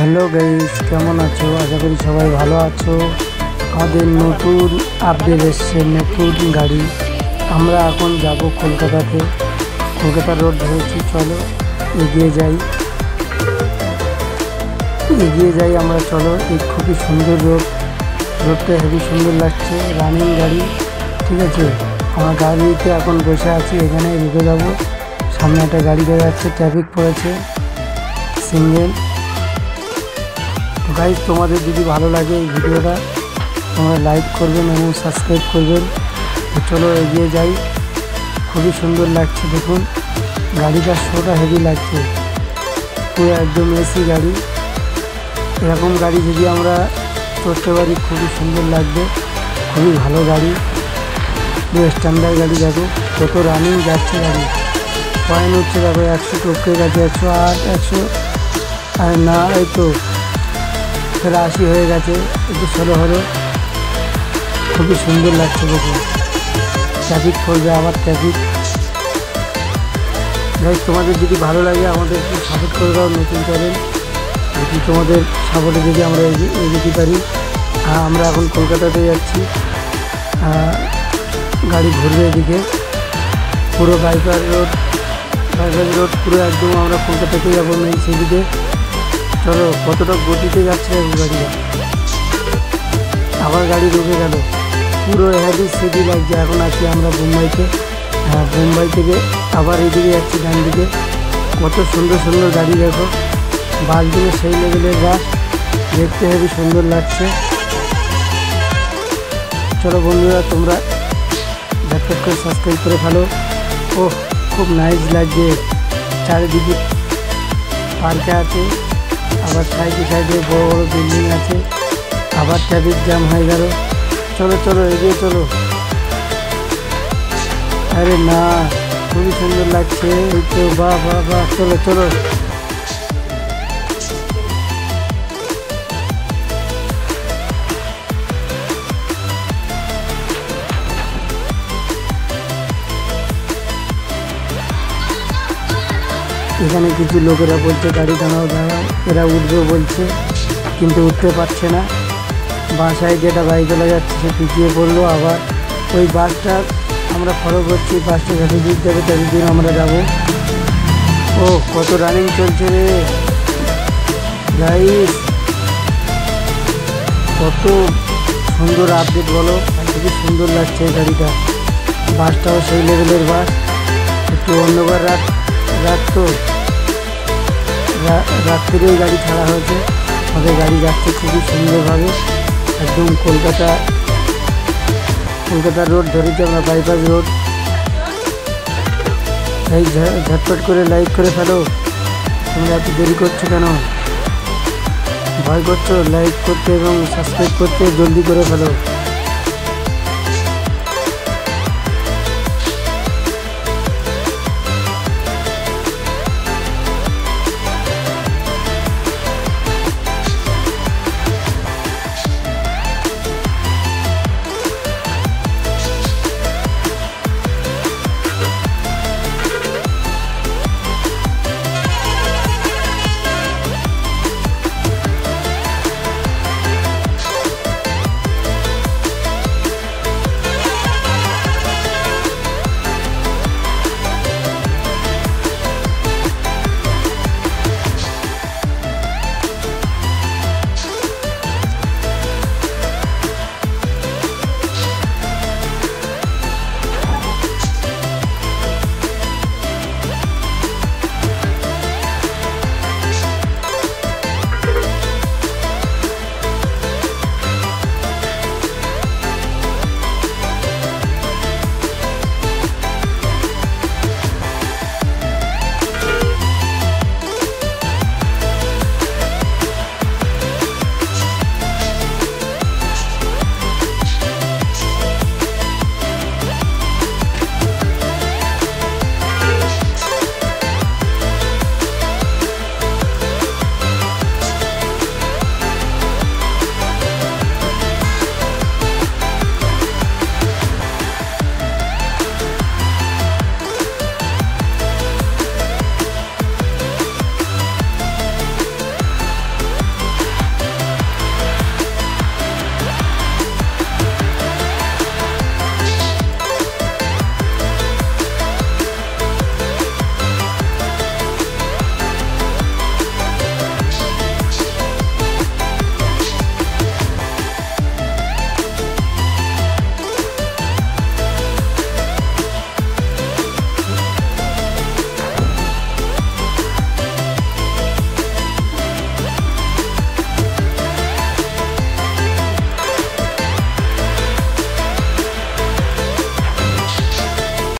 Hello guys, কেমন আছো? আশা করি সবাই ভালো আছো। আমাদের নতুন আপডেট এসছে, নতুন গাড়ি। আমরা এখন যাব কলকাতাতে। কলকাতা রোড ধরেছি, চলো এগিয়ে যাই আমরা, চলো। এই খুবই সুন্দর রোডটা হেবি সুন্দর লাগছে, রানিং গাড়ি। ঠিক আছে, আমার গাড়িতে এখন বসে আছি, এখানে রুকে যাবো। সামনে একটা গাড়ি দেখা যাচ্ছে, ট্রাফিক পড়েছে সিঙ্গেল। গাইজ, তোমাদের যদি ভালো লাগে এই ভিডিওটা, তোমরা লাইক করবেন এবং সাবস্ক্রাইব করবেন। তো চলো এগিয়ে যাই। খুবই সুন্দর লাগছে, দেখুন গাড়িটা, শোটা হেভি লাগছে, পুরো একদম এসি গাড়ি। এরকম গাড়ি যদি আমরা চড়তে পারি খুবই সুন্দর লাগবে, খুবই ভালো গাড়ি, পুরো স্ট্যান্ডার্ড গাড়ি। দেখো কত রানিং যাচ্ছে গাড়ি, পয়েন্ট হচ্ছে দেখো 100 টপকে গেছে, 108, 100 আর না, এই তো 80 হয়ে গেছে, একটু স্লো হলো। খুবই সুন্দর লাগছে, দেখুন ট্রাফিক পড়বে, আবার ট্রাফিক। গাইজ, তোমাদের যদি ভালো লাগে আমাদের একটু সাপোর্ট করে দাও, নতুন চ্যানেল। যদি তোমাদের সাপোর্টে যদি আমরা এগোতে পারি। আমরা এখন কলকাতাতে যাচ্ছি, গাড়ি ঘুরবে এদিকে, পুরো বাইপাস রোড পুরো একদম আমরা কলকাতাতে যাবো মেন সিটিতে। চলো, কতটা গতিতে যাচ্ছে গাড়িটা, আবার গাড়ি রুকে গেল, পুরো হেভি সিটি লাগছে। এখন আছি আমরা মুম্বাইতে। মুম্বাই থেকে আবার এইদিকে যাচ্ছি ডান দিকে। কত সুন্দর সুন্দর গাড়ি, দেখো বাসগুলো সেই লেভেলের বাস, দেখতে হেভি সুন্দর লাগছে। চলো বন্ধুরা, তোমরা ঝটপট করে সাবস্ক্রাইব করে ফেলো। ও খুব নাইস লাগছে, চারিদিকে পার্কে আছে, আবার সাইডে বড় বড় বিল্ডিং আছে, আবার ট্রাফিক জ্যাম হয়ে গেল। চলো চলো এগিয়ে চলো। আরে না, খুবই সুন্দর লাগছে, এই তো, বাহ বাহ বাহ। চলো চলো, এখানে কিছু লোকেরা বলছে গাড়ি দাঁড়াও দাঁড়াও, এরা উঠবে বলছে কিন্তু উঠতে পারছে না। বাসায় যেটা গাড়ি চলে যাচ্ছে সে পিছিয়ে পড়লো। আবার ওই বাসটা আমরা ফলো করছি, বাসটা যত দূর যাবে তত দূর আমরা যাব। ও কত রানিং চলছে রে গাইস, কত সুন্দর আপডেট বলো, খুবই সুন্দর লাগছে এই গাড়িটা। বাসটাও সেই লেভেলের বাস, একটু অন্যবার রাত তো রাত্রিরেই গাড়ি ছাড়া হয়েছে, আমাদের গাড়ি যাচ্ছে খুবই সুন্দরভাবে। একদম কলকাতা রোড ধরেছি আমরা, বাইপাস রোড। এই ঝটপট করে লাইক করে ফেলো, তোমরা এত দেরি করছো কেন, ভয় করছো? লাইক করতে এবং সাবস্ক্রাইব করতে জলদি করে ফেলো।